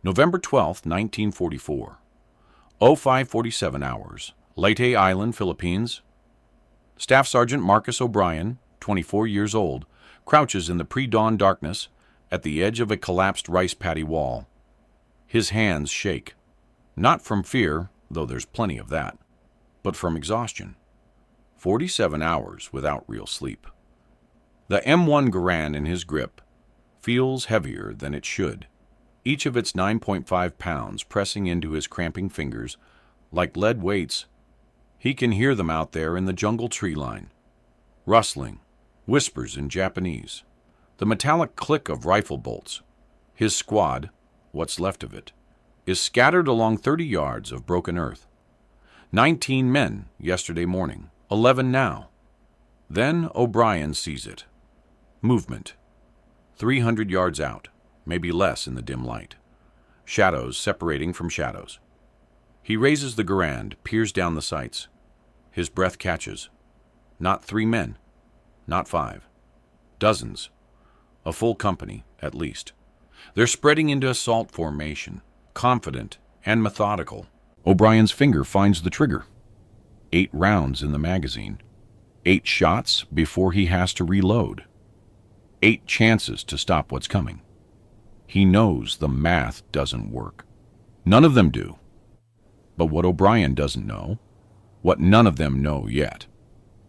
November 12, 1944. 0547 hours. Leyte Island, Philippines. Staff Sergeant Marcus O'Brien, 24 years old, crouches in the pre-dawn darkness at the edge of a collapsed rice paddy wall. His hands shake. Not from fear, though there's plenty of that, but from exhaustion. 47 hours without real sleep. The M1 Garand in his grip feels heavier than it should, each of its 9.5 pounds pressing into his cramping fingers like lead weights. He can hear them out there in the jungle tree line. Rustling, whispers in Japanese, the metallic click of rifle bolts. His squad, what's left of it, is scattered along 30 yards of broken earth. 19 men yesterday morning, 11 now. Then O'Brien sees it. Movement. 300 yards out, maybe less in the dim light. Shadows separating from shadows. He raises the Garand, peers down the sights. His breath catches. Not 3 men, not 5. Dozens. A full company, at least. They're spreading into assault formation, confident and methodical. O'Brien's finger finds the trigger. 8 rounds in the magazine. 8 shots before he has to reload. 8 chances to stop what's coming. He knows the math doesn't work. None of them do. But what O'Brien doesn't know, what none of them know yet,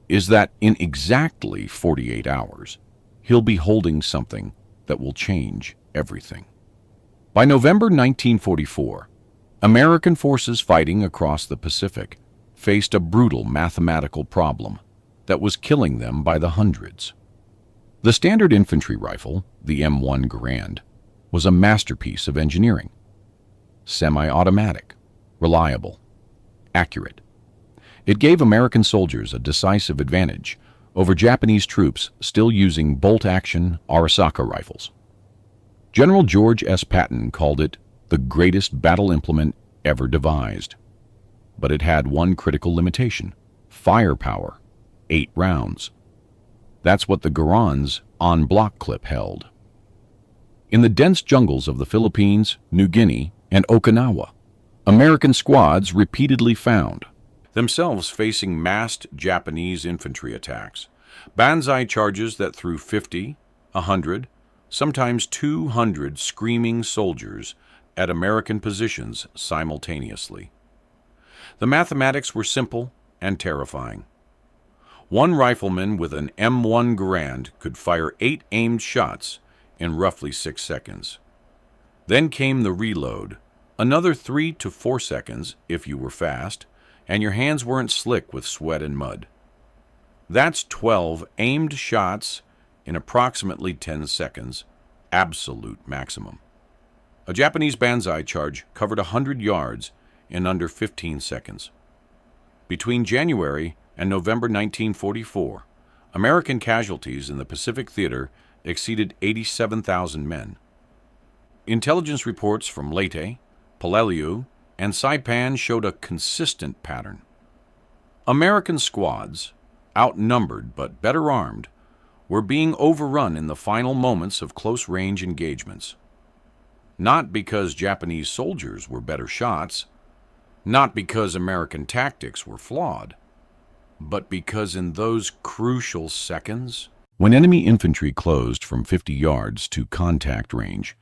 is that in exactly 48 hours, he'll be holding something that will change everything. By November 1944, American forces fighting across the Pacific faced a brutal mathematical problem that was killing them by the hundreds. The standard infantry rifle, the M1 Garand, was a masterpiece of engineering. Semi-automatic, reliable, accurate. It gave American soldiers a decisive advantage over Japanese troops still using bolt-action Arisaka rifles. General George S. Patton called it the greatest battle implement ever devised. But it had one critical limitation: firepower, 8 rounds. That's what the Garand's on-block clip held. In the dense jungles of the Philippines, New Guinea, and Okinawa, American squads repeatedly found themselves facing massed Japanese infantry attacks, banzai charges that threw 50, 100, sometimes 200 screaming soldiers at American positions simultaneously. The mathematics were simple and terrifying. One rifleman with an M1 Garand could fire 8 aimed shots in roughly 6 seconds. Then came the reload, another 3 to 4 seconds if you were fast, and your hands weren't slick with sweat and mud. That's 12 aimed shots in approximately 10 seconds, absolute maximum. A Japanese banzai charge covered 100 yards in under 15 seconds. Between January and November 1944, American casualties in the Pacific Theater exceeded 87,000 men. Intelligence reports from Leyte, Peleliu, and Saipan showed a consistent pattern. American squads, outnumbered but better armed, were being overrun in the final moments of close-range engagements. Not because Japanese soldiers were better shots, not because American tactics were flawed, but because in those crucial seconds, when enemy infantry closed from 50 yards to contact range,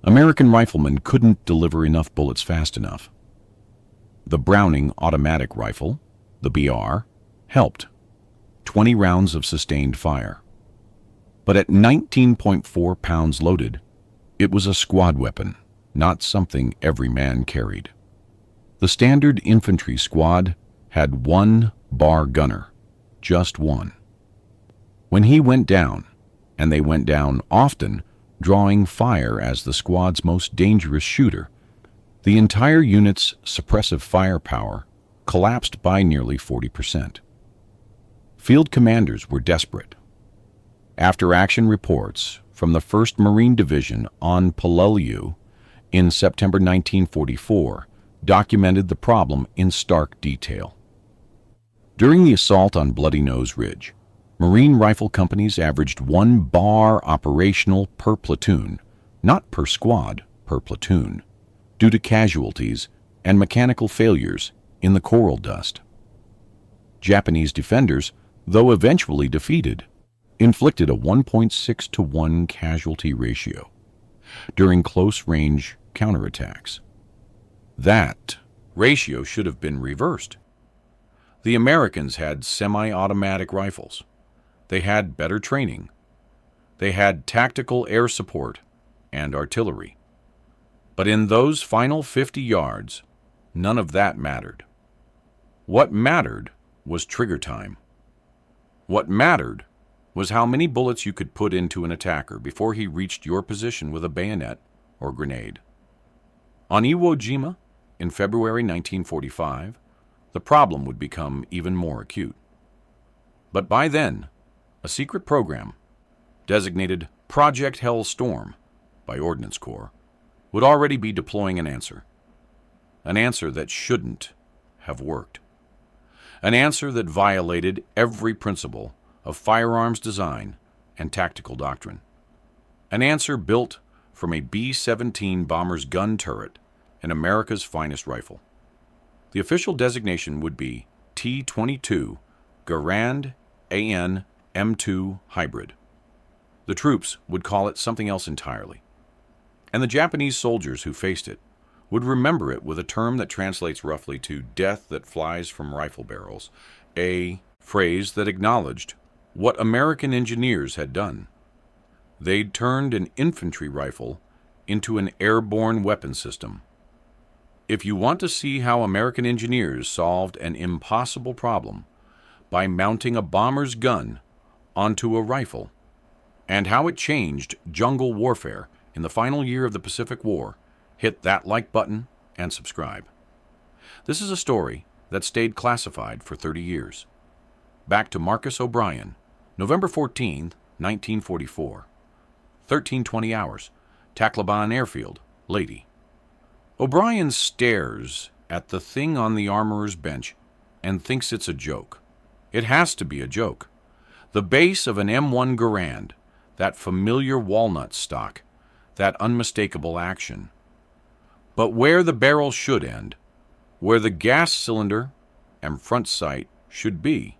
American riflemen couldn't deliver enough bullets fast enough. The Browning automatic rifle, the BR, helped. 20 rounds of sustained fire. But at 19.4 pounds loaded, it was a squad weapon, not something every man carried. The standard infantry squad had one bar gunner, just one. When he went down, and they went down often, drawing fire as the squad's most dangerous shooter, the entire unit's suppressive firepower collapsed by nearly 40%. Field commanders were desperate. After-action reports from the 1st Marine Division on Peleliu in September 1944 documented the problem in stark detail. During the assault on Bloody Nose Ridge, Marine rifle companies averaged 1 bar operational per platoon, not per squad, per platoon. due to casualties and mechanical failures in the coral dust. Japanese defenders, though eventually defeated, inflicted a 1.6 to 1 casualty ratio during close-range counterattacks. That ratio should have been reversed. The Americans had semi-automatic rifles. They had better training. They had tactical air support and artillery. But in those final 50 yards, none of that mattered. What mattered was trigger time. What mattered was how many bullets you could put into an attacker before he reached your position with a bayonet or grenade. On Iwo Jima, in February 1945, the problem would become even more acute. But by then, a secret program, designated Project Hellstorm by Ordnance Corps, would already be deploying an answer that shouldn't have worked, an answer that violated every principle of firearms design and tactical doctrine, an answer built from a B-17 bomber's gun turret and America's finest rifle. The official designation would be T22 Garand-AN M2 Hybrid. The troops would call it something else entirely. And the Japanese soldiers who faced it would remember it with a term that translates roughly to death that flies from rifle barrels, a phrase that acknowledged what American engineers had done. They'd turned an infantry rifle into an airborne weapon system. If you want to see how American engineers solved an impossible problem by mounting a bomber's gun onto a rifle, and how it changed jungle warfare in the final year of the Pacific War, hit that like button and subscribe. This is a story that stayed classified for 30 years. Back to Marcus O'Brien, November 14, 1944. 1320 hours, Tacloban Airfield, Leyte. O'Brien stares at the thing on the armorer's bench and thinks it's a joke. It has to be a joke. The base of an M1 Garand, that familiar walnut stock, that unmistakable action. But where the barrel should end, where the gas cylinder and front sight should be,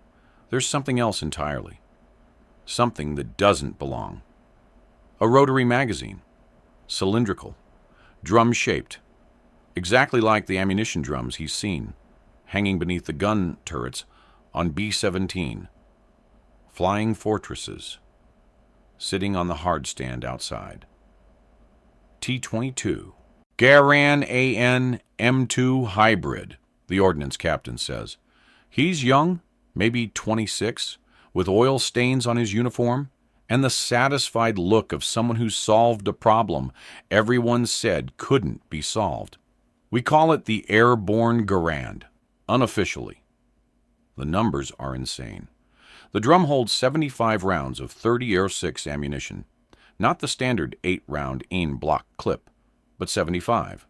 there's something else entirely. Something that doesn't belong. A rotary magazine, cylindrical, drum-shaped, exactly like the ammunition drums he's seen, hanging beneath the gun turrets on B-17, flying fortresses, sitting on the hardstand outside. T22 Garand-AN M2 Hybrid, the ordnance captain says. He's young, maybe 26, with oil stains on his uniform, and the satisfied look of someone who solved a problem everyone said couldn't be solved. We call it the Airborne Garand, unofficially. The numbers are insane. The drum holds 75 rounds of 30 Air-6 ammunition, not the standard 8-round AIM block clip, but 75.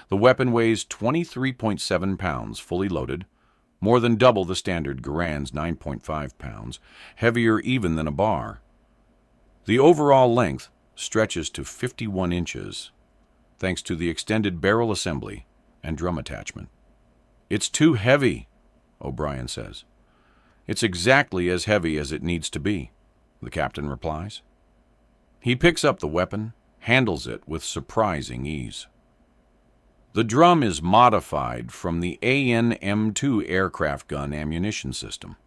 The weapon weighs 23.7 pounds fully loaded, more than double the standard Garand's 9.5 pounds, heavier even than a bar. The overall length stretches to 51 inches, thanks to the extended barrel assembly and drum attachment. It's too heavy, O'Brien says. It's exactly as heavy as it needs to be, the captain replies. He picks up the weapon, handles it with surprising ease. The drum is modified from the AN M2 aircraft gun ammunition system.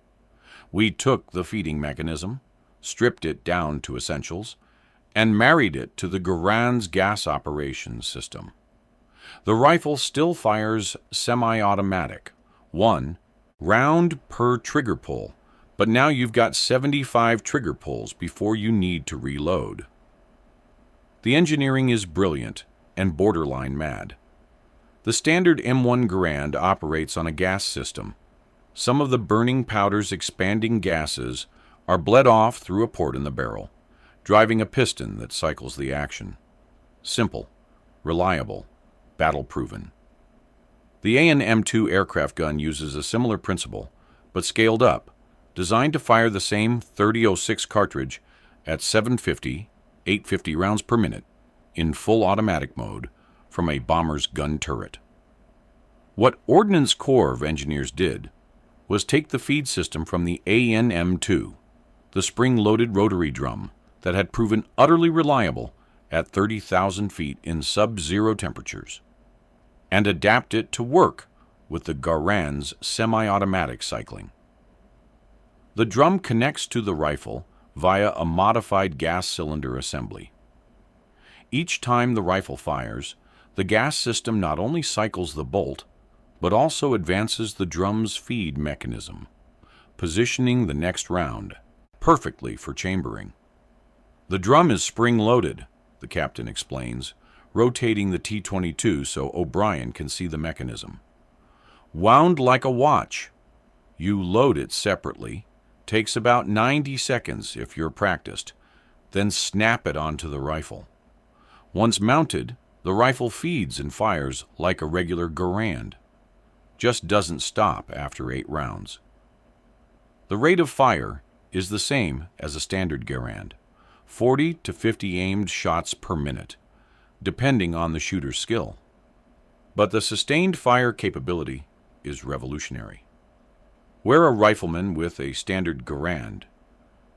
We took the feeding mechanism, stripped it down to essentials, and married it to the Garand's gas operations system. The rifle still fires semi-automatic, 1 round per trigger pull, but now you've got 75 trigger pulls before you need to reload. The engineering is brilliant and borderline mad. The standard M1 Garand operates on a gas system. Some of the burning powder's expanding gases are bled off through a port in the barrel, driving a piston that cycles the action. Simple, reliable, battle-proven. The AN M2 aircraft gun uses a similar principle, but scaled up, designed to fire the same 30-06 cartridge at 750, 850 rounds per minute in full automatic mode from a bomber's gun turret. What Ordnance Corps of Engineers did was take the feed system from the ANM-2, the spring-loaded rotary drum that had proven utterly reliable at 30,000 feet in sub-zero temperatures, and adapt it to work with the Garand's semi-automatic cycling. The drum connects to the rifle via a modified gas cylinder assembly. Each time the rifle fires, the gas system not only cycles the bolt, but also advances the drum's feed mechanism, positioning the next round perfectly for chambering. The drum is spring-loaded, the captain explains, rotating the T22 so O'Brien can see the mechanism. Wound like a watch. You load it separately, takes about 90 seconds if you're practiced, then snap it onto the rifle. Once mounted, the rifle feeds and fires like a regular Garand, just doesn't stop after 8 rounds. The rate of fire is the same as a standard Garand, 40 to 50 aimed shots per minute, depending on the shooter's skill. But the sustained fire capability is revolutionary. Where a rifleman with a standard Garand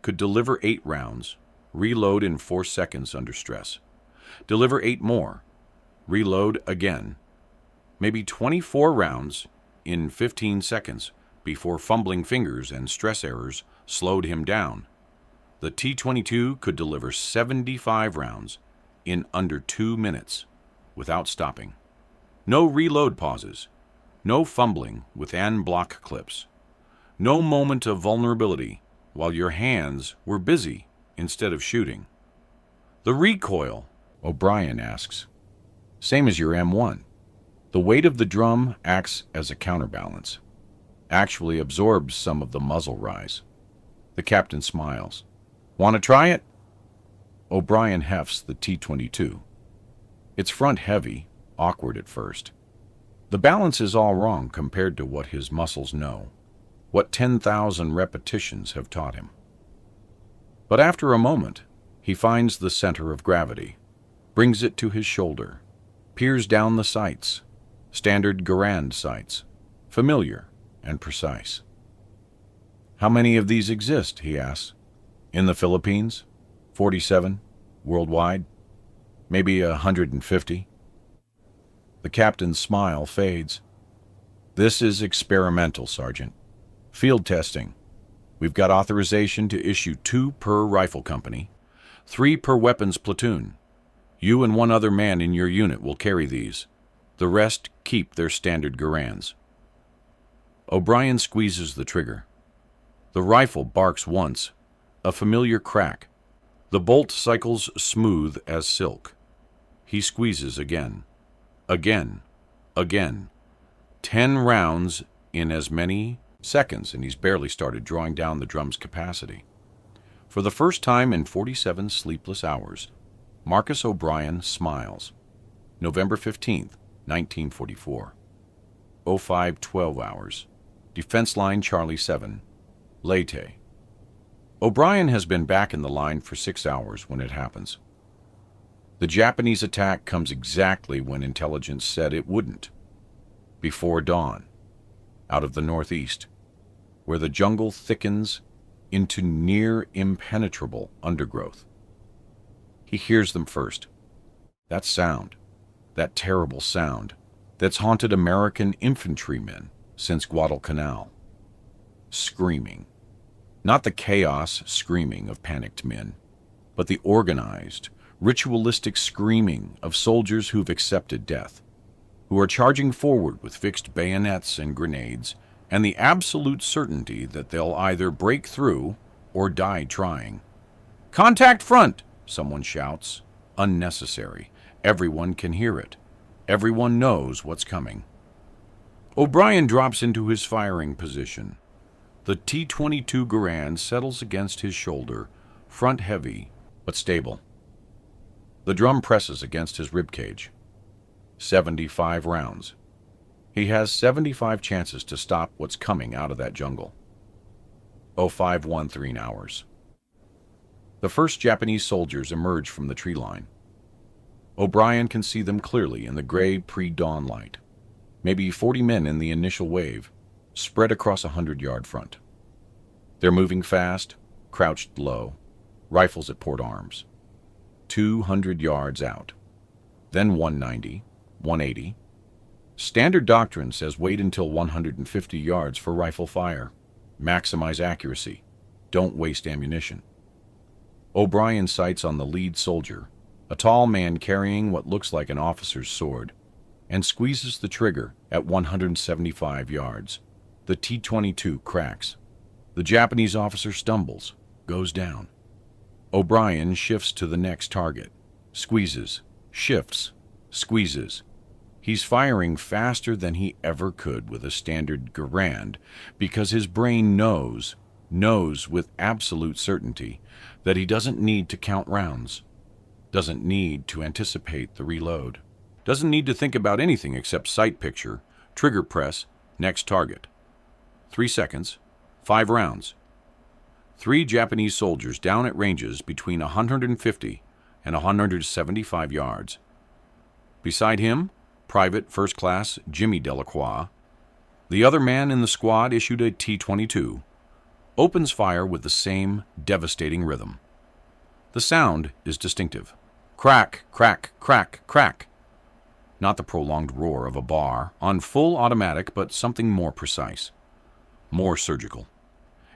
could deliver 8 rounds, reload in 4 seconds under stress, deliver 8 more, reload again, maybe 24 rounds in 15 seconds before fumbling fingers and stress errors slowed him down, the T22 could deliver 75 rounds in under 2 minutes without stopping. No reload pauses, no fumbling with AN block clips, no moment of vulnerability while your hands were busy instead of shooting. The recoil, O'Brien asks, same as your M1. The weight of the drum acts as a counterbalance, actually absorbs some of the muzzle rise. The captain smiles. Want to try it? O'Brien hefts the T22. It's front heavy, awkward at first. The balance is all wrong compared to what his muscles know, what 10,000 repetitions have taught him. But after a moment, he finds the center of gravity, brings it to his shoulder, peers down the sights, standard Garand sights, familiar and precise. How many of these exist, he asks. In the Philippines? 47? Worldwide? Maybe 150? The captain's smile fades. This is experimental, Sergeant. Field testing. We've got authorization to issue 2 per rifle company, 3 per weapons platoon. You and 1 other man in your unit will carry these. The rest keep their standard Garands. O'Brien squeezes the trigger. The rifle barks once, a familiar crack. The bolt cycles smooth as silk. He squeezes again. Again. 10 rounds in as many seconds, and he's barely started drawing down the drum's capacity. For the first time in 47 sleepless hours, Marcus O'Brien smiles. November 15th, 1944. 05:12 hours. Defense line Charlie 7. Leyte. O'Brien has been back in the line for 6 hours when it happens. The Japanese attack comes exactly when intelligence said it wouldn't. Before dawn, out of the northeast, where the jungle thickens into near impenetrable undergrowth. He hears them first. That sound, that terrible sound that's haunted American infantrymen since Guadalcanal. Screaming. Not the chaos screaming of panicked men, but the organized, ritualistic screaming of soldiers who've accepted death, who are charging forward with fixed bayonets and grenades, and the absolute certainty that they'll either break through or die trying. "Contact front!" someone shouts. Unnecessary. Everyone can hear it. Everyone knows what's coming. O'Brien drops into his firing position. The T22 Garand settles against his shoulder, front heavy but stable. The drum presses against his ribcage. 75 rounds. He has 75 chances to stop what's coming out of that jungle. 0513 hours. The first Japanese soldiers emerge from the tree line. O'Brien can see them clearly in the gray pre-dawn light. Maybe 40 men in the initial wave, spread across a 100-yard front. They're moving fast, crouched low, rifles at port arms. 200 yards out. Then 190, 180. Standard doctrine says wait until 150 yards for rifle fire. Maximize accuracy. Don't waste ammunition. O'Brien sights on the lead soldier, a tall man carrying what looks like an officer's sword, and squeezes the trigger at 175 yards. The T22 cracks. The Japanese officer stumbles, goes down. O'Brien shifts to the next target, squeezes, shifts, squeezes. He's firing faster than he ever could with a standard Garand because his brain knows with absolute certainty that he doesn't need to count rounds, doesn't need to anticipate the reload, doesn't need to think about anything except sight picture, trigger press, next target. 3 seconds, 5 rounds. 3 Japanese soldiers down at ranges between 150 and 175 yards. Beside him, Private First Class Jimmy Delacroix, the other man in the squad issued a T-22, opens fire with the same devastating rhythm. The sound is distinctive. Crack, crack, crack, crack. Not the prolonged roar of a bar on full automatic, but something more precise, more surgical.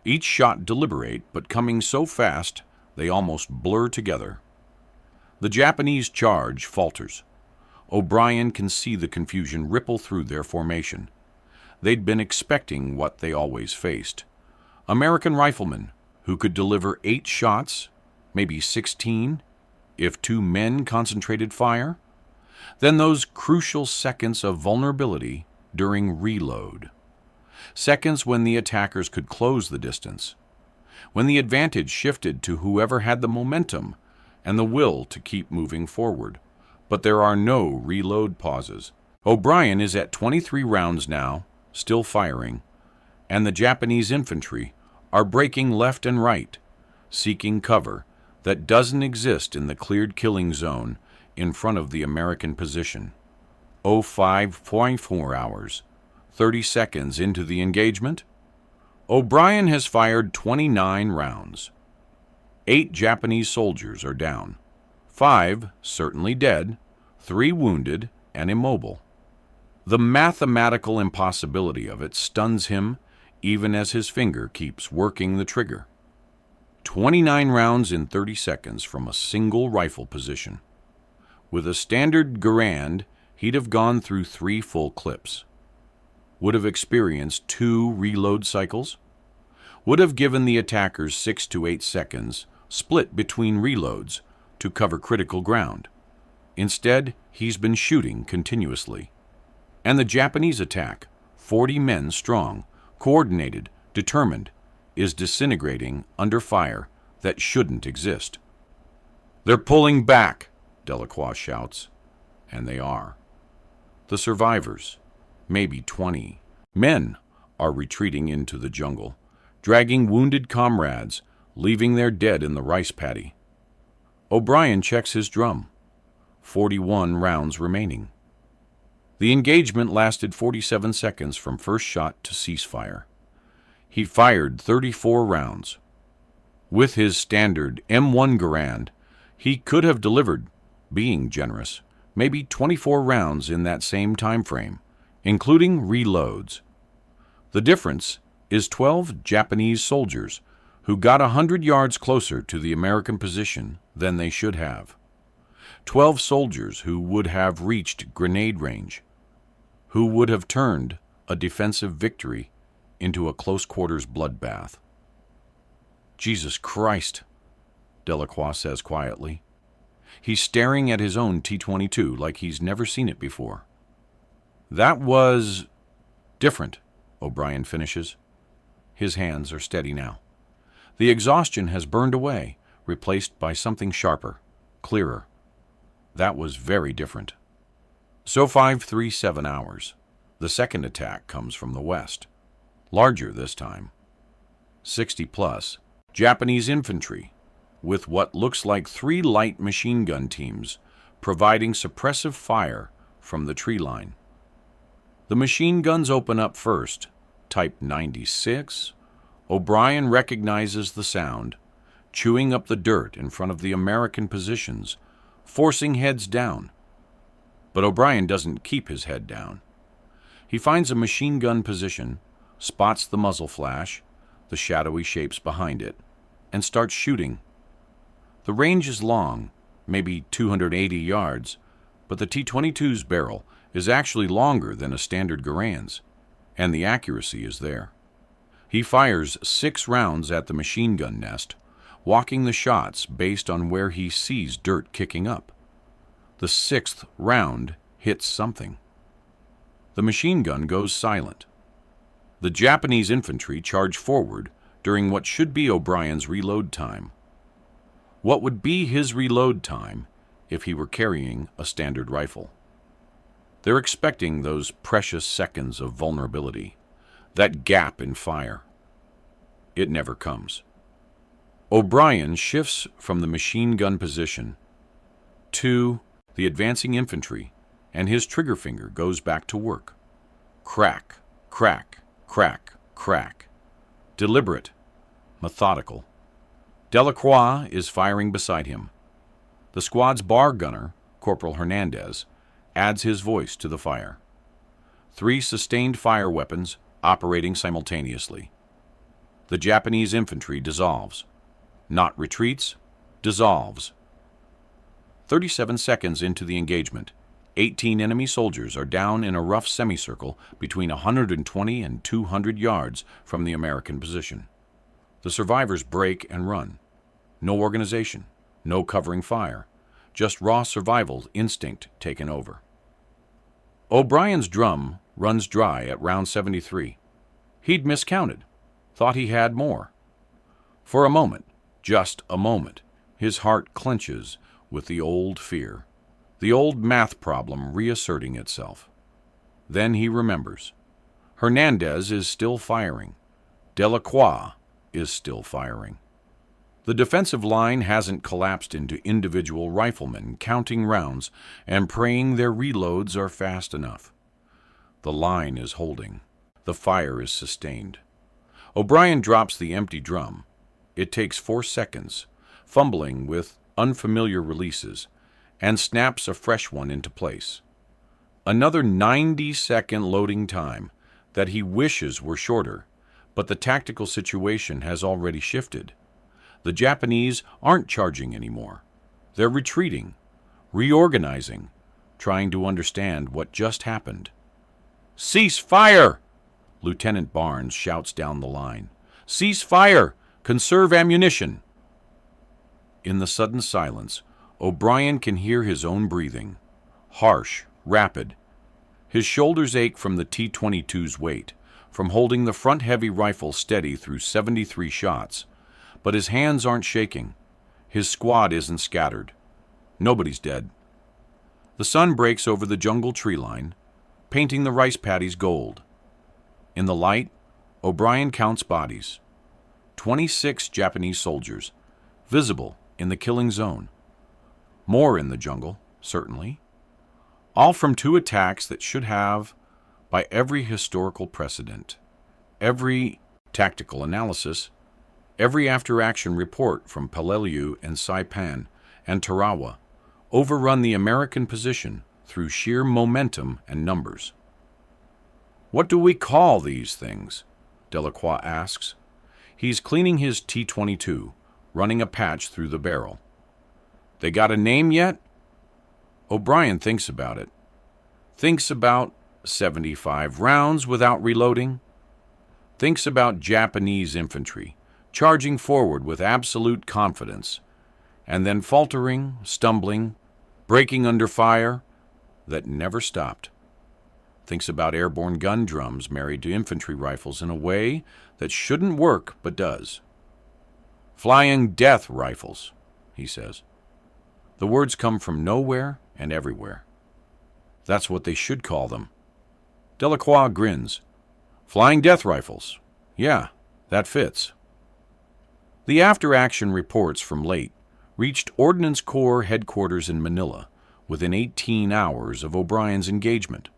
Each shot deliberate, but coming so fast they almost blur together. The Japanese charge falters. O'Brien can see the confusion ripple through their formation. They'd been expecting what they always faced. American riflemen who could deliver 8 shots, maybe 16, if 2 men concentrated fire. Then those crucial seconds of vulnerability during reload. Seconds when the attackers could close the distance. When the advantage shifted to whoever had the momentum and the will to keep moving forward. But there are no reload pauses. O'Brien is at 23 rounds now, still firing, and the Japanese infantry are breaking left and right, seeking cover that doesn't exist in the cleared killing zone in front of the American position. 5.4 hours, 30 seconds into the engagement, O'Brien has fired 29 rounds. 8 Japanese soldiers are down, 5 certainly dead, 3 wounded and immobile. The mathematical impossibility of it stuns him even as his finger keeps working the trigger. 29 rounds in 30 seconds from a single rifle position. With a standard Garand, he'd have gone through 3 full clips. Would have experienced 2 reload cycles. Would have given the attackers 6 to 8 seconds, split between reloads, to cover critical ground. Instead, he's been shooting continuously. And the Japanese attack, 40 men strong, coordinated, determined, is disintegrating under fire that shouldn't exist. "They're pulling back," Delacroix shouts. And they are. The survivors, maybe 20 men, are retreating into the jungle, dragging wounded comrades, leaving their dead in the rice paddy. O'Brien checks his drum. 41 rounds remaining. The engagement lasted 47 seconds from first shot to ceasefire. He fired 34 rounds. With his standard M1 Garand, he could have delivered, being generous, maybe 24 rounds in that same time frame, including reloads. The difference is 12 Japanese soldiers who got 100 yards closer to the American position than they should have. 12 soldiers who would have reached grenade range, who would have turned a defensive victory into a close-quarters bloodbath. "Jesus Christ," Delacroix says quietly. He's staring at his own T-22 like he's never seen it before. "That was different," O'Brien finishes. His hands are steady now. The exhaustion has burned away, replaced by something sharper, clearer. That was very different. So 5.37 hours. The second attack comes from the west. Larger this time. 60-plus Japanese infantry, with what looks like 3 light machine gun teams, providing suppressive fire from the tree line. The machine guns open up first. Type 96. O'Brien recognizes the sound, chewing up the dirt in front of the American positions, forcing heads down. But O'Brien doesn't keep his head down. He finds a machine gun position, spots the muzzle flash, the shadowy shapes behind it, and starts shooting. The range is long, maybe 280 yards, but the T-22's barrel is actually longer than a standard Garand's, and the accuracy is there. He fires 6 rounds at the machine gun nest, walking the shots based on where he sees dirt kicking up. The 6th round hits something. The machine gun goes silent. The Japanese infantry charge forward during what should be O'Brien's reload time. What would be his reload time if he were carrying a standard rifle? They're expecting those precious seconds of vulnerability, that gap in fire. It never comes. O'Brien shifts from the machine gun position to the advancing infantry, and his trigger finger goes back to work. Crack, crack, crack, crack. Deliberate, methodical. Delacroix is firing beside him. The squad's bar gunner, Corporal Hernandez, adds his voice to the fire. 3 sustained fire weapons operating simultaneously. The Japanese infantry dissolves. Not retreats, dissolves. 37 seconds into the engagement, 18 enemy soldiers are down in a rough semicircle between 120 and 200 yards from the American position. The survivors break and run. No organization, no covering fire, just raw survival instinct taken over. O'Brien's drum runs dry at round 73. He'd miscounted, thought he had more. For a moment, just a moment, his heart clenches with the old fear, the old math problem reasserting itself. Then he remembers. Hernandez is still firing. Delacroix is still firing. The defensive line hasn't collapsed into individual riflemen counting rounds and praying their reloads are fast enough. The line is holding. The fire is sustained. O'Brien drops the empty drum. It takes 4 seconds, fumbling with unfamiliar releases, and snaps a fresh one into place. Another 90-second loading time that he wishes were shorter, but the tactical situation has already shifted. The Japanese aren't charging anymore. They're retreating, reorganizing, trying to understand what just happened. "Cease fire!" Lieutenant Barnes shouts down the line. "Cease fire! Conserve ammunition!" In the sudden silence, O'Brien can hear his own breathing. Harsh, rapid. His shoulders ache from the T-22's weight, from holding the front-heavy rifle steady through 73 shots. But his hands aren't shaking. His squad isn't scattered. Nobody's dead. The sun breaks over the jungle tree line, painting the rice paddies gold. In the light, O'Brien counts bodies. 26 Japanese soldiers, visible in the killing zone. More in the jungle, certainly. All from 2 attacks that should have, by every historical precedent, every tactical analysis, every after-action report from Peleliu and Saipan and Tarawa, overrun the American position through sheer momentum and numbers. "What do we call these things?" Delacroix asks. He's cleaning his T-22, running a patch through the barrel. "They got a name yet?" O'Brien thinks about it. Thinks about 75 rounds without reloading. Thinks about Japanese infantry charging forward with absolute confidence, and then faltering, stumbling, breaking under fire that never stopped. Thinks about airborne gun drums married to infantry rifles in a way that shouldn't work but does. "Flying death rifles," he says. The words come from nowhere and everywhere. That's what they should call them. Delacroix grins. "Flying death rifles. Yeah, that fits." The after-action reports from Leyte reached Ordnance Corps headquarters in Manila within 18 hours of O'Brien's engagement.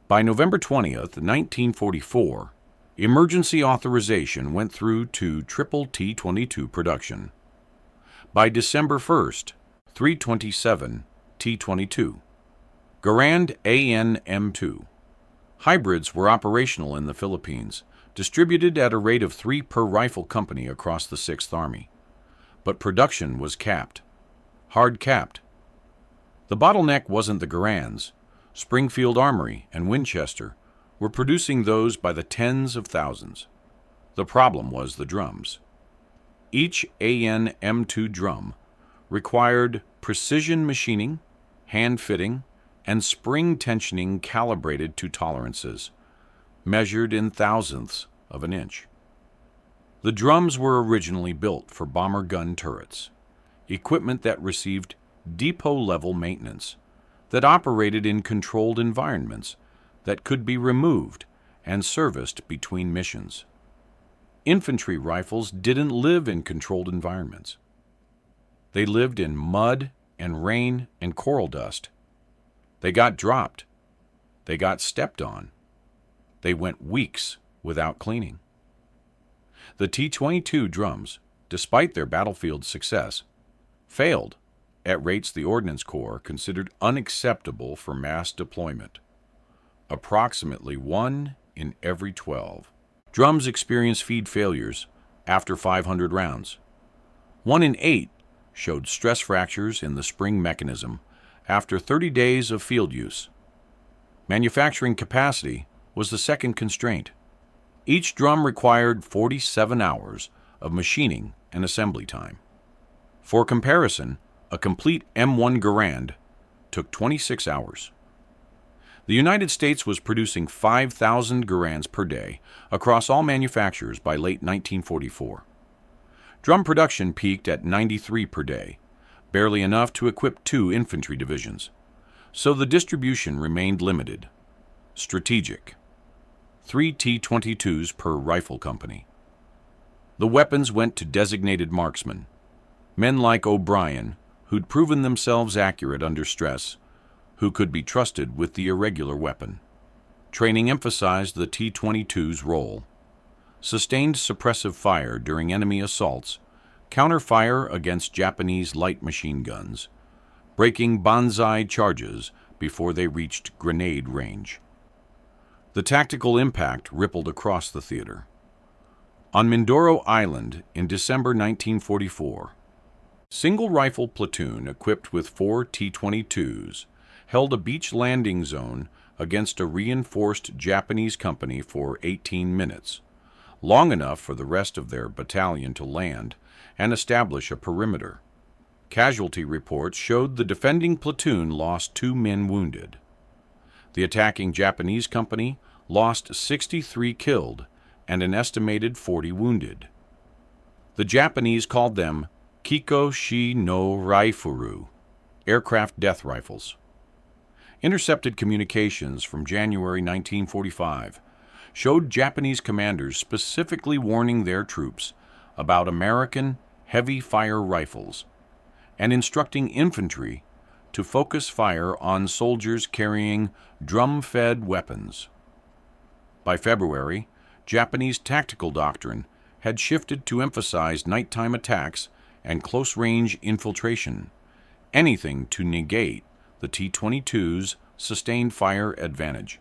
By November 20th, 1944, emergency authorization went through to triple T-22 production. By December 1st, 327 T-22 Garand-AN M2 hybrids were operational in the Philippines, distributed at a rate of 3 per rifle company across the 6th Army. But production was capped. Hard capped. The bottleneck wasn't the Garands. Springfield Armory and Winchester were producing those by the tens of thousands. The problem was the drums. Each AN M2 drum required precision machining, hand fitting, and spring tensioning calibrated to tolerances, measured in thousandths of an inch. The drums were originally built for bomber gun turrets, equipment that received depot-level maintenance, that operated in controlled environments, that could be removed and serviced between missions. Infantry rifles didn't live in controlled environments. They lived in mud and rain and coral dust. They got dropped. They got stepped on. They went weeks without cleaning. The T-22 drums, despite their battlefield success, failed at rates the Ordnance Corps considered unacceptable for mass deployment. Approximately 1 in every 12. Drums experience feed failures after 500 rounds. 1 in 8 showed stress fractures in the spring mechanism after 30 days of field use. Manufacturing capacity was the second constraint. Each drum required 47 hours of machining and assembly time. For comparison, a complete M1 Garand took 26 hours. The United States was producing 5,000 Garands per day across all manufacturers by late 1944. Drum production peaked at 93 per day, barely enough to equip 2 infantry divisions, so the distribution remained limited. Strategic. 3 T-22s per rifle company. The weapons went to designated marksmen, men like O'Brien, who'd proven themselves accurate under stress, who could be trusted with the irregular weapon. Training emphasized the T-22's role. Sustained suppressive fire during enemy assaults, counter-fire against Japanese light machine guns, breaking banzai charges before they reached grenade range. The tactical impact rippled across the theater. On Mindoro Island in December 1944, single rifle platoon equipped with 4 T-22s held a beach landing zone against a reinforced Japanese company for 18 minutes, long enough for the rest of their battalion to land and establish a perimeter. Casualty reports showed the defending platoon lost 2 men wounded. The attacking Japanese company lost 63 killed and an estimated 40 wounded. The Japanese called them Kiko-shi no Raifuru, aircraft death rifles. Intercepted communications from January 1945 showed Japanese commanders specifically warning their troops about American heavy-fire rifles and instructing infantry to focus fire on soldiers carrying drum-fed weapons. By February, Japanese tactical doctrine had shifted to emphasize nighttime attacks and close-range infiltration, anything to negate the T-22's sustained fire advantage.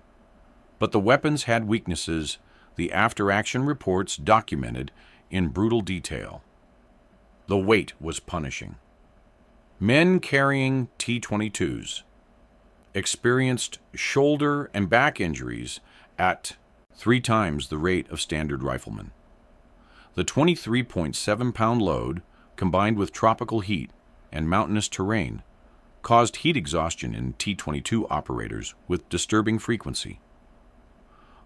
But the weapons had weaknesses the after-action reports documented in brutal detail. The weight was punishing. Men carrying T-22s experienced shoulder and back injuries at 3 times the rate of standard riflemen. The 23.7-pound load, combined with tropical heat and mountainous terrain, caused heat exhaustion in T-22 operators with disturbing frequency.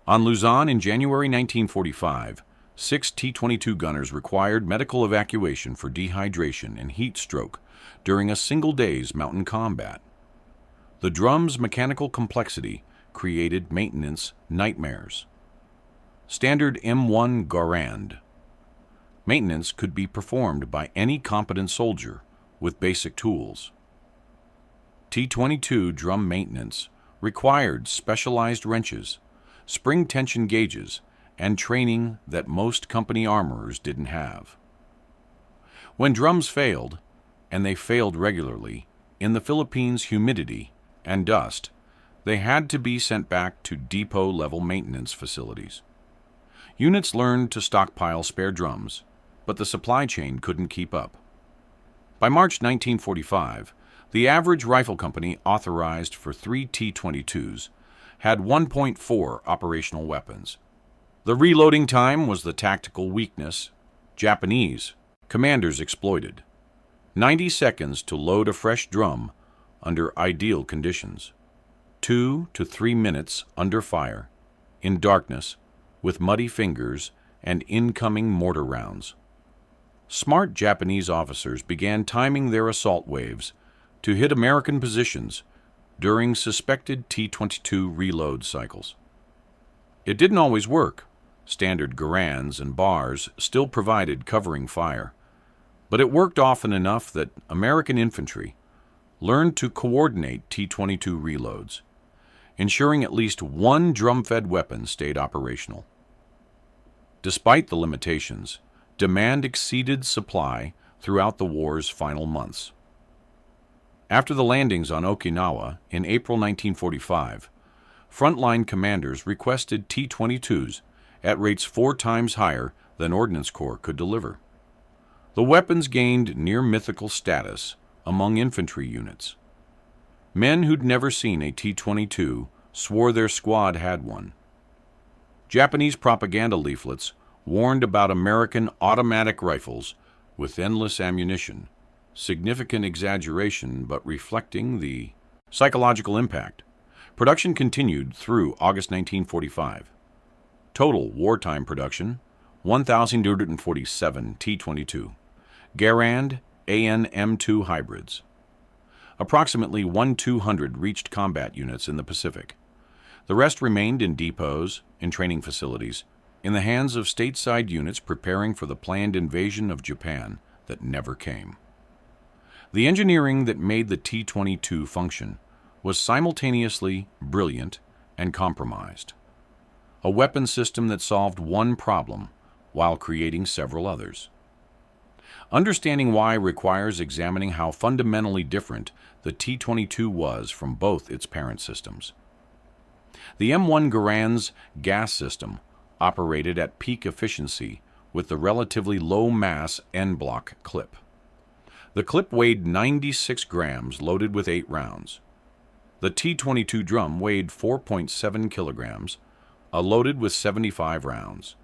On Luzon in January 1945, 6 T-22 gunners required medical evacuation for dehydration and heat stroke during a single day's mountain combat. The drum's mechanical complexity created maintenance nightmares. Standard M1 Garand. Maintenance could be performed by any competent soldier with basic tools. T22 drum maintenance required specialized wrenches, spring tension gauges, and training that most company armorers didn't have. When drums failed, and they failed regularly, in the Philippines' humidity and dust, they had to be sent back to depot-level maintenance facilities. Units learned to stockpile spare drums, but the supply chain couldn't keep up. By March 1945, the average rifle company authorized for 3 T-22s had 1.4 operational weapons. The reloading time was the tactical weakness Japanese commanders exploited. 90 seconds to load a fresh drum under ideal conditions. 2 to 3 minutes under fire, in darkness, with muddy fingers and incoming mortar rounds. Smart Japanese officers began timing their assault waves to hit American positions during suspected T-22 reload cycles. It didn't always work. Standard Garands and bars still provided covering fire, but it worked often enough that American infantry learned to coordinate T-22 reloads, ensuring at least one drum-fed weapon stayed operational. Despite the limitations, demand exceeded supply throughout the war's final months. After the landings on Okinawa in April 1945, frontline commanders requested T-22s at rates 4 times higher than Ordnance Corps could deliver. The weapons gained near-mythical status among infantry units. Men who'd never seen a T-22 swore their squad had one. Japanese propaganda leaflets warned about American automatic rifles with endless ammunition, significant exaggeration but reflecting the psychological impact. Production continued through August 1945. Total wartime production, 1,247 T-22, Garand-AN M2 hybrids. Approximately 1,200 reached combat units in the Pacific. The rest remained in depots, in training facilities, in the hands of stateside units preparing for the planned invasion of Japan that never came. The engineering that made the T-22 function was simultaneously brilliant and compromised. A weapon system that solved one problem while creating several others. Understanding why requires examining how fundamentally different the T-22 was from both its parent systems. The M1 Garand's gas system operated at peak efficiency with the relatively low-mass N-block clip. The clip weighed 96 grams loaded with 8 rounds. The T-22 drum weighed 4.7 kilograms, loaded with 75 rounds.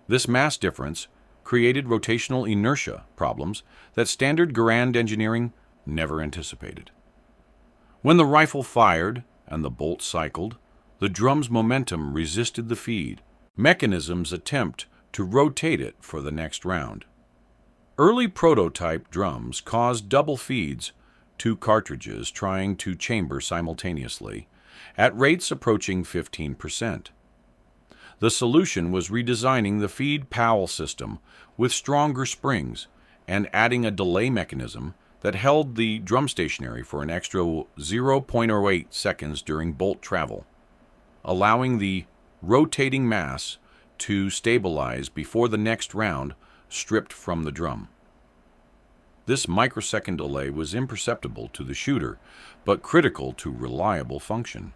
This mass difference created rotational inertia problems that standard Garand engineering never anticipated. When the rifle fired and the bolt cycled, the drum's momentum resisted the feed, mechanisms attempt to rotate it for the next round. Early prototype drums caused double feeds, 2 cartridges trying to chamber simultaneously, at rates approaching 15%. The solution was redesigning the feed Powell system with stronger springs and adding a delay mechanism that held the drum stationary for an extra 0.08 seconds during bolt travel, allowing the rotating mass to stabilize before the next round stripped from the drum. This microsecond delay was imperceptible to the shooter, but critical to reliable function.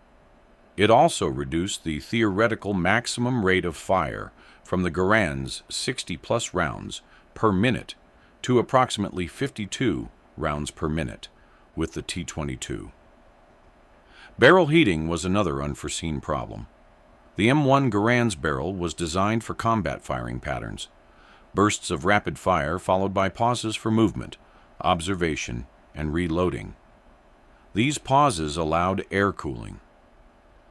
It also reduced the theoretical maximum rate of fire from the Garand's 60-plus rounds per minute to approximately 52 rounds per minute with the T-22. Barrel heating was another unforeseen problem. The M1 Garand's barrel was designed for combat firing patterns, bursts of rapid fire followed by pauses for movement, observation, and reloading. These pauses allowed air cooling.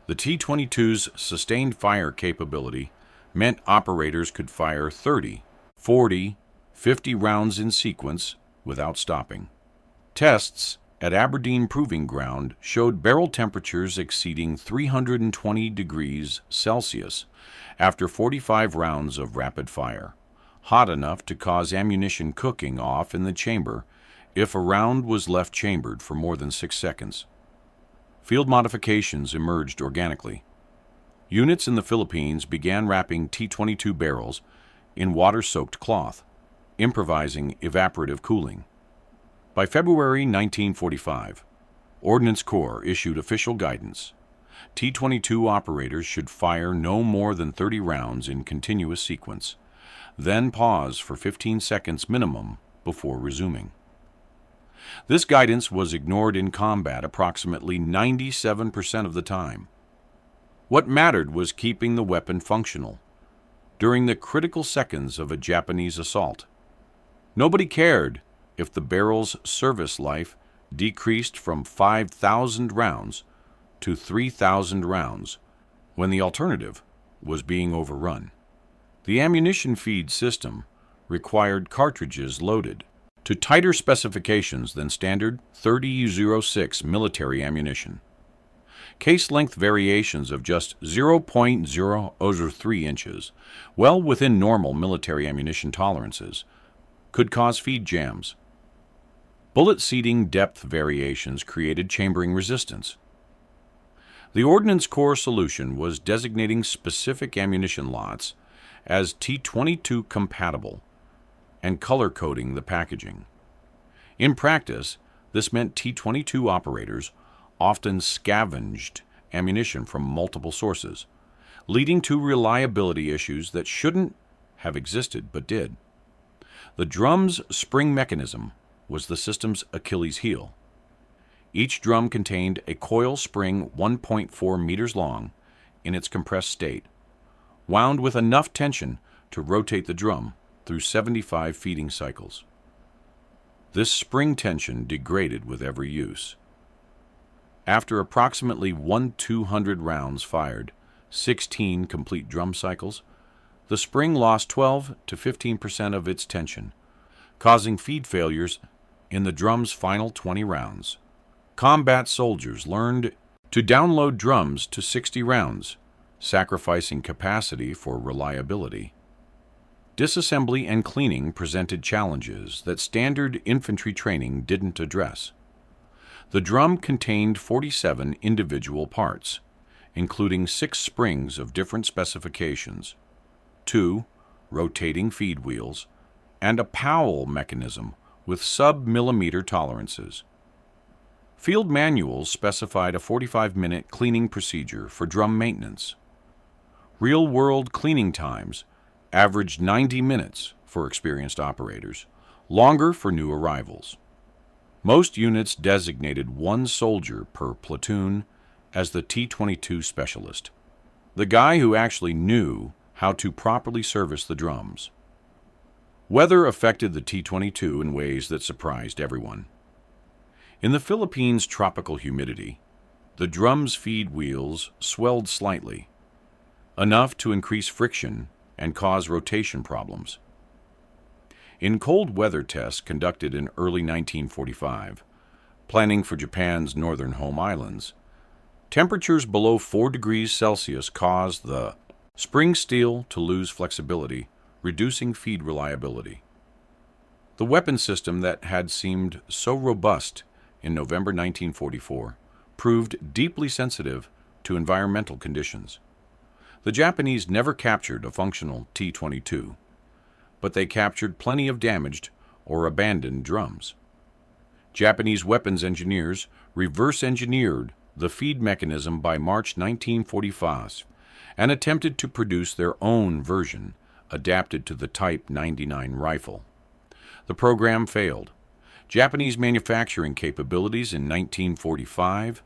The T-22's sustained fire capability meant operators could fire 30, 40, 50 rounds in sequence without stopping. Tests at Aberdeen Proving Ground showed barrel temperatures exceeding 320 degrees Celsius after 45 rounds of rapid fire, hot enough to cause ammunition cooking off in the chamber if a round was left chambered for more than 6 seconds. Field modifications emerged organically. Units in the Philippines began wrapping T22 barrels in water-soaked cloth, improvising evaporative cooling. By February 1945, Ordnance Corps issued official guidance. T22 operators should fire no more than 30 rounds in continuous sequence, then pause for 15 seconds minimum before resuming. This guidance was ignored in combat approximately 97% of the time. What mattered was keeping the weapon functional during the critical seconds of a Japanese assault. Nobody cared if the barrel's service life decreased from 5,000 rounds to 3,000 rounds when the alternative was being overrun. The ammunition feed system required cartridges loaded to tighter specifications than standard .30-06 military ammunition. Case length variations of just 0.003 inches, well within normal military ammunition tolerances, could cause feed jams. Bullet seating depth variations created chambering resistance. The Ordnance Corps solution was designating specific ammunition lots as T22 compatible and color-coding the packaging. In practice, this meant T22 operators often scavenged ammunition from multiple sources, leading to reliability issues that shouldn't have existed but did. The drum's spring mechanism was the system's Achilles heel. Each drum contained a coil spring 1.4 meters long in its compressed state, wound with enough tension to rotate the drum through 75 feeding cycles. This spring tension degraded with every use. After approximately 1/200 rounds fired, 16 complete drum cycles, the spring lost 12 to 15% of its tension, causing feed failures in the drum's final 20 rounds. Combat soldiers learned to download drums to 60 rounds, sacrificing capacity for reliability. Disassembly and cleaning presented challenges that standard infantry training didn't address. The drum contained 47 individual parts, including 6 springs of different specifications, 2 rotating feed wheels, and a Powell mechanism with sub-millimeter tolerances. Field manuals specified a 45-minute cleaning procedure for drum maintenance. Real-world cleaning times averaged 90 minutes for experienced operators, longer for new arrivals. Most units designated 1 soldier per platoon as the T22 specialist, the guy who actually knew how to properly service the drums. Weather affected the T22 in ways that surprised everyone. In the Philippines' tropical humidity, the drum's feed wheels swelled slightly, enough to increase friction and cause rotation problems. In cold weather tests conducted in early 1945, planning for Japan's northern home islands, temperatures below 4 degrees Celsius caused the spring steel to lose flexibility, reducing feed reliability. The weapon system that had seemed so robust in November 1944 proved deeply sensitive to environmental conditions. The Japanese never captured a functional T-22, but they captured plenty of damaged or abandoned drums. Japanese weapons engineers reverse-engineered the feed mechanism by March 1945 and attempted to produce their own version adapted to the Type 99 rifle. The program failed. Japanese manufacturing capabilities in 1945,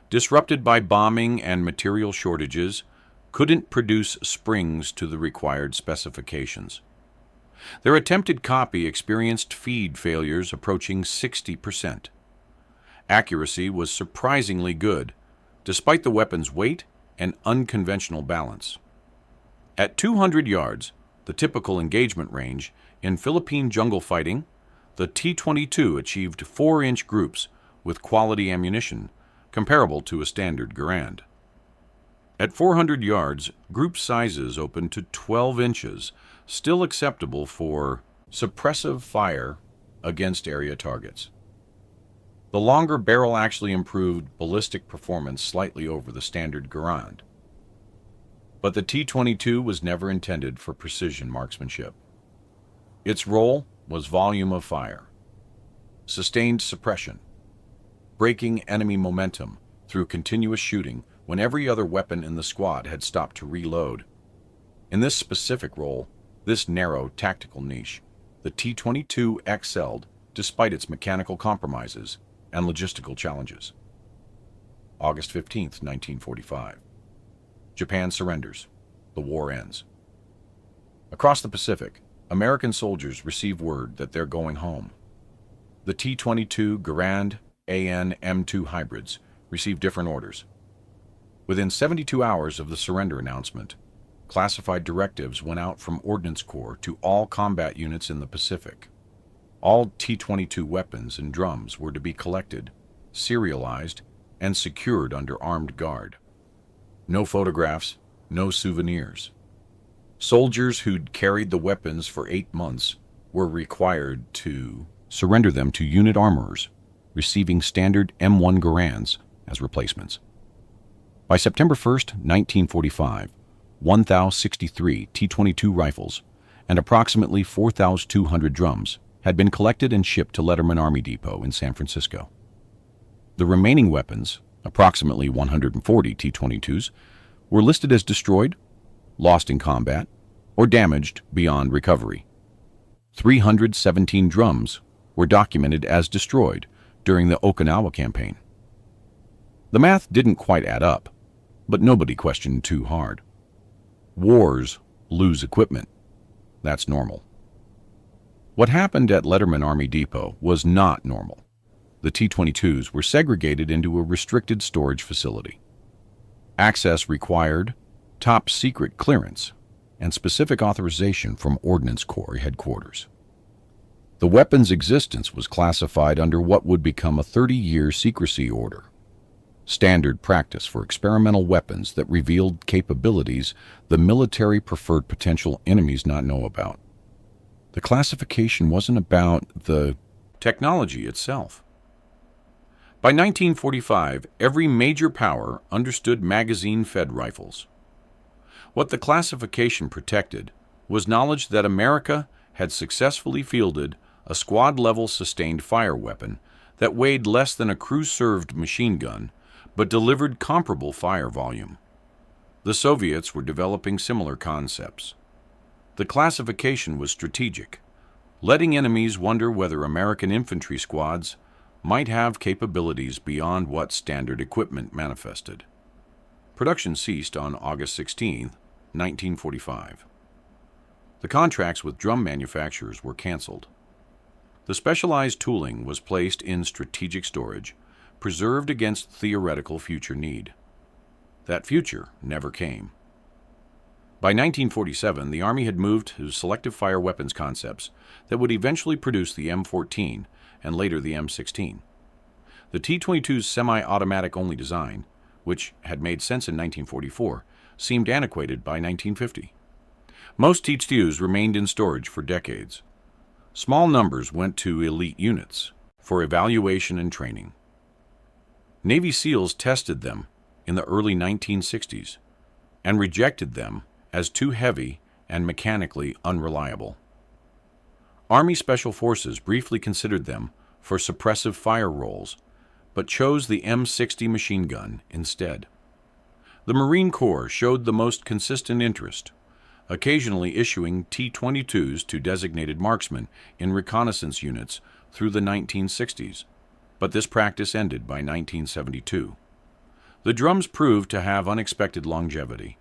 disrupted by bombing and material shortages, couldn't produce springs to the required specifications. Their attempted copy experienced feed failures approaching 60%. Accuracy was surprisingly good, despite the weapon's weight and unconventional balance. At 200 yards, the typical engagement range, in Philippine jungle fighting, the T-22 achieved 4-inch groups with quality ammunition, comparable to a standard Garand. At 400 yards, group sizes opened to 12 inches, still acceptable for suppressive fire against area targets. The longer barrel actually improved ballistic performance slightly over the standard Garand. But the T-22 was never intended for precision marksmanship. Its role was volume of fire, sustained suppression, breaking enemy momentum through continuous shooting when every other weapon in the squad had stopped to reload. In this specific role, this narrow tactical niche, the T-22 excelled despite its mechanical compromises and logistical challenges. August 15, 1945. Japan surrenders. The war ends. Across the Pacific, American soldiers receive word that they're going home. The T-22 Garand-AN M2 hybrids receive different orders. Within 72 hours of the surrender announcement, classified directives went out from Ordnance Corps to all combat units in the Pacific. All T-22 weapons and drums were to be collected, serialized, and secured under armed guard. No photographs, no souvenirs. Soldiers who'd carried the weapons for 8 months were required to surrender them to unit armorers, receiving standard M1 Garands as replacements. By September 1, 1945, 1,063 T-22 rifles and approximately 4,200 drums had been collected and shipped to Leyte Army Depot in San Francisco. The remaining weapons, approximately 140 T-22s, were listed as destroyed, lost in combat, or damaged beyond recovery. 317 drums were documented as destroyed during the Okinawa campaign. The math didn't quite add up, but nobody questioned too hard. Wars lose equipment. That's normal. What happened at Leyte Army Depot was not normal. The T-22s were segregated into a restricted storage facility. Access required top-secret clearance and specific authorization from Ordnance Corps headquarters. The weapon's existence was classified under what would become a 30-year secrecy order, standard practice for experimental weapons that revealed capabilities the military preferred potential enemies not know about. The classification wasn't about the technology itself. By 1945, every major power understood magazine-fed rifles. What the classification protected was knowledge that America had successfully fielded a squad-level sustained fire weapon that weighed less than a crew-served machine gun but delivered comparable fire volume. The Soviets were developing similar concepts. The classification was strategic, letting enemies wonder whether American infantry squads might have capabilities beyond what standard equipment manifested. Production ceased on August 16, 1945. The contracts with drum manufacturers were canceled. The specialized tooling was placed in strategic storage, preserved against theoretical future need. That future never came. By 1947, the Army had moved to selective fire weapons concepts that would eventually produce the M14 and later the M16. The T-22's semi-automatic only design, which had made sense in 1944, seemed antiquated by 1950. Most T-22s remained in storage for decades. Small numbers went to elite units for evaluation and training. Navy SEALs tested them in the early 1960s and rejected them as too heavy and mechanically unreliable. Army Special Forces briefly considered them for suppressive fire roles, but chose the M60 machine gun instead. The Marine Corps showed the most consistent interest, occasionally issuing T-22s to designated marksmen in reconnaissance units through the 1960s, but this practice ended by 1972. The drums proved to have unexpected longevity.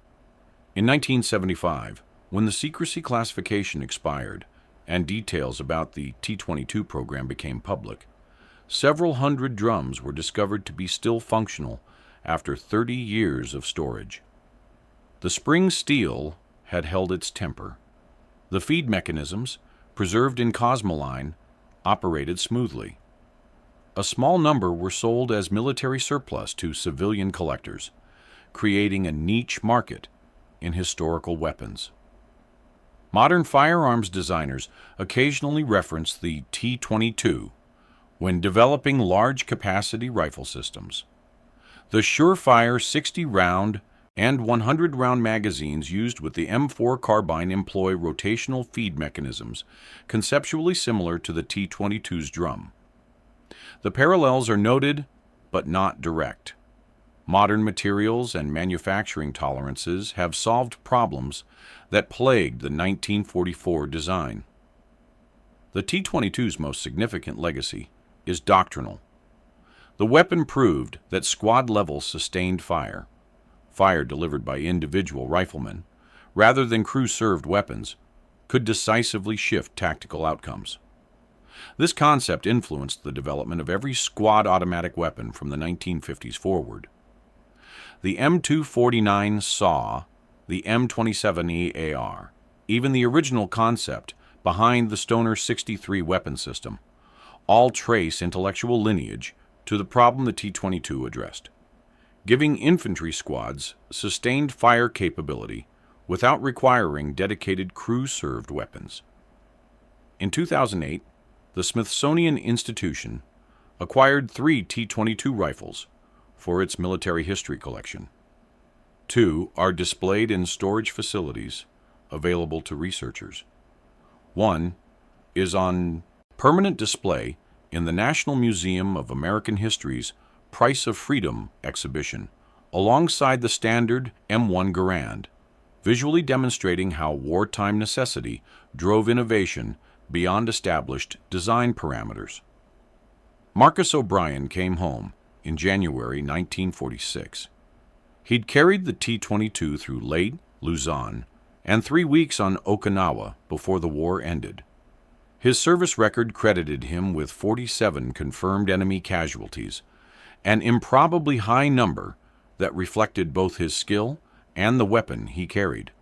In 1975, when the secrecy classification expired and details about the T-22 program became public, several hundred drums were discovered to be still functional after 30 years of storage. The spring steel had held its temper. The feed mechanisms, preserved in Cosmoline, operated smoothly. A small number were sold as military surplus to civilian collectors, creating a niche market in historical weapons. Modern firearms designers occasionally reference the T-22 when developing large-capacity rifle systems. The surefire 60-round and 100-round magazines used with the M4 carbine employ rotational feed mechanisms conceptually similar to the T22's drum. The parallels are noted, but not direct. Modern materials and manufacturing tolerances have solved problems that plagued the 1944 design. The T22's most significant legacy is doctrinal. The weapon proved that squad-level sustained fire delivered by individual riflemen, rather than crew-served weapons, could decisively shift tactical outcomes. This concept influenced the development of every squad automatic weapon from the 1950s forward. The M249 SAW, the M27E AR, even the original concept behind the Stoner 63 weapon system, all trace intellectual lineage to the problem the T-22 addressed, giving infantry squads sustained fire capability without requiring dedicated crew-served weapons. In 2008, the Smithsonian Institution acquired 3 T-22 rifles for its military history collection. 2 are displayed in storage facilities available to researchers. 1 is on permanent display in the National Museum of American History's Price of Freedom exhibition, alongside the standard M1 Garand, visually demonstrating how wartime necessity drove innovation beyond established design parameters. Marcus O'Brien came home in January 1946. He'd carried the T-22 through Leyte, Luzon, and 3 weeks on Okinawa before the war ended. His service record credited him with 47 confirmed enemy casualties, an improbably high number that reflected both his skill and the weapon he carried.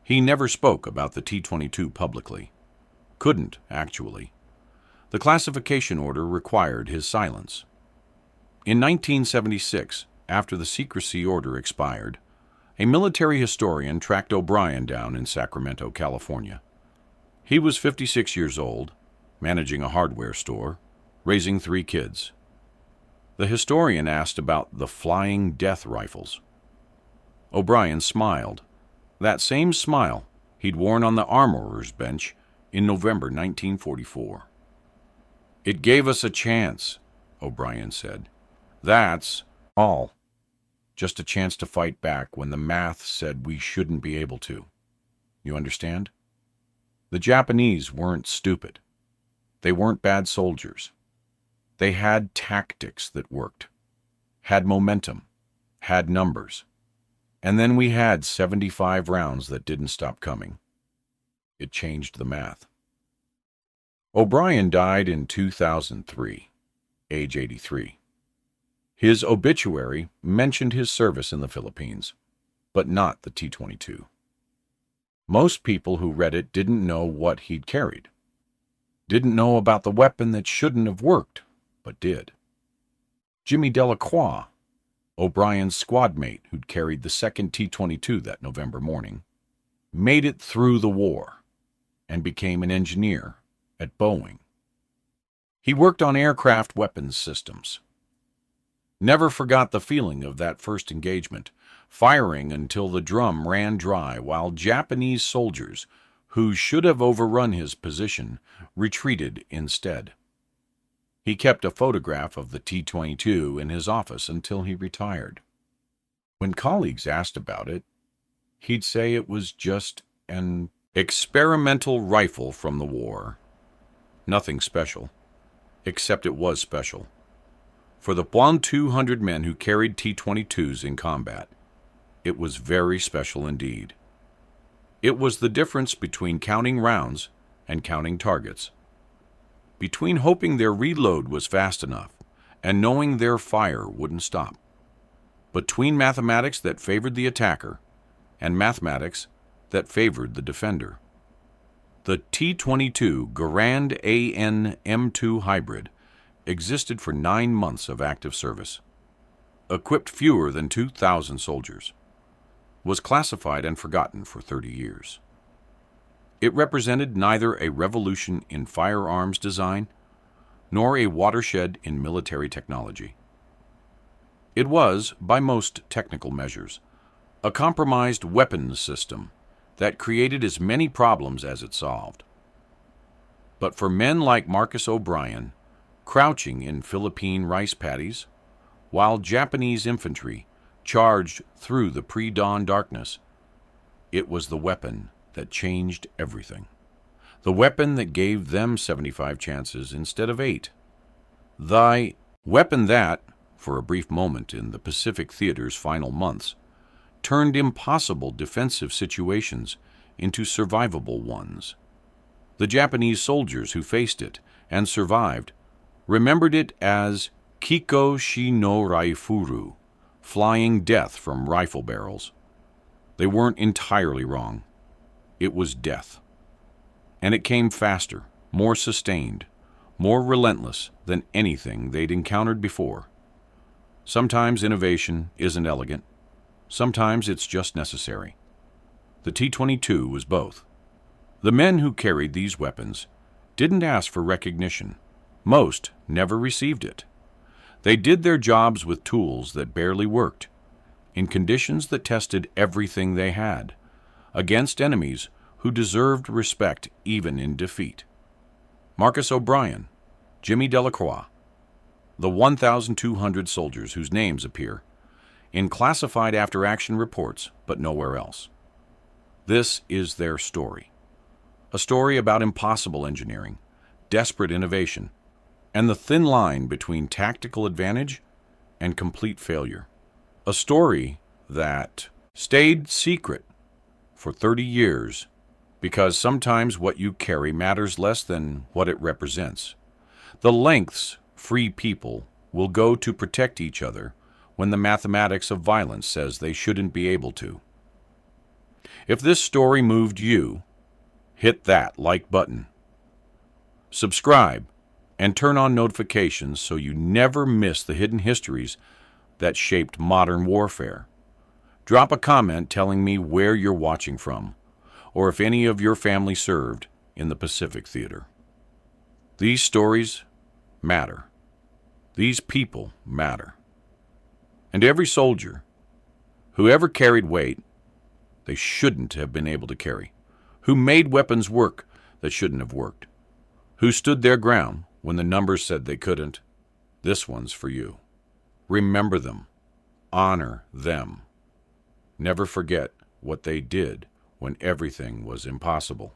He never spoke about the T-22 publicly. Couldn't, actually. The classification order required his silence. In 1976, after the secrecy order expired, a military historian tracked O'Brien down in Sacramento, California. He was 56 years old, managing a hardware store, raising 3 kids. The historian asked about the Flying Death rifles. O'Brien smiled, that same smile he'd worn on the armorer's bench in November 1944. "It gave us a chance," O'Brien said. "That's all. Just a chance to fight back when the math said we shouldn't be able to. You understand? The Japanese weren't stupid. They weren't bad soldiers. They had tactics that worked, had momentum, had numbers. And then we had 75 rounds that didn't stop coming. It changed the math." O'Brien died in 2003, age 83. His obituary mentioned his service in the Philippines, but not the T-22. Most people who read it didn't know what he'd carried. Didn't know about the weapon that shouldn't have worked, but did. Jimmy Delacroix, O'Brien's squad mate who'd carried the second T-22 that November morning, made it through the war and became an engineer at Boeing. He worked on aircraft weapons systems. Never forgot the feeling of that first engagement, firing until the drum ran dry while Japanese soldiers, who should have overrun his position, retreated instead. He kept a photograph of the T-22 in his office until he retired. When colleagues asked about it, he'd say it was just an experimental rifle from the war. Nothing special, except it was special. For the 200 men who carried T-22s in combat, it was very special indeed. It was the difference between counting rounds and counting targets, between hoping their reload was fast enough and knowing their fire wouldn't stop, between mathematics that favored the attacker and mathematics that favored the defender. The T22 Garand-AN M2 hybrid existed for 9 months of active service, equipped fewer than 2,000 soldiers, was classified and forgotten for 30 years. It represented neither a revolution in firearms design nor a watershed in military technology. It was, by most technical measures, a compromised weapons system that created as many problems as it solved. But for men like Marcus O'Brien, crouching in Philippine rice paddies, while Japanese infantry charged through the pre-dawn darkness, it was the weapon that changed everything. The weapon that gave them 75 chances instead of 8. The weapon that, for a brief moment in the Pacific Theater's final months, turned impossible defensive situations into survivable ones. The Japanese soldiers who faced it and survived remembered it as Kiko shi no raifuru, flying death from rifle barrels. They weren't entirely wrong. It was death. And it came faster, more sustained, more relentless than anything they'd encountered before. Sometimes innovation isn't elegant. Sometimes it's just necessary. The T-22 was both. The men who carried these weapons didn't ask for recognition. Most never received it. They did their jobs with tools that barely worked, in conditions that tested everything they had, against enemies who deserved respect even in defeat. Marcus O'Brien, Jimmy Delacroix, the 1,200 soldiers whose names appear in classified after-action reports, but nowhere else. This is their story. A story about impossible engineering, desperate innovation, and the thin line between tactical advantage and complete failure. A story that stayed secret for 30 years because sometimes what you carry matters less than what it represents. The lengths free people will go to protect each other when the mathematics of violence says they shouldn't be able to. If this story moved you, hit that like button. Subscribe and turn on notifications so you never miss the hidden histories that shaped modern warfare. Drop a comment telling me where you're watching from, or if any of your family served in the Pacific Theater. These stories matter. These people matter. And every soldier who ever carried weight they shouldn't have been able to carry, who made weapons work that shouldn't have worked, who stood their ground when the numbers said they couldn't, this one's for you. Remember them. Honor them. Never forget what they did when everything was impossible.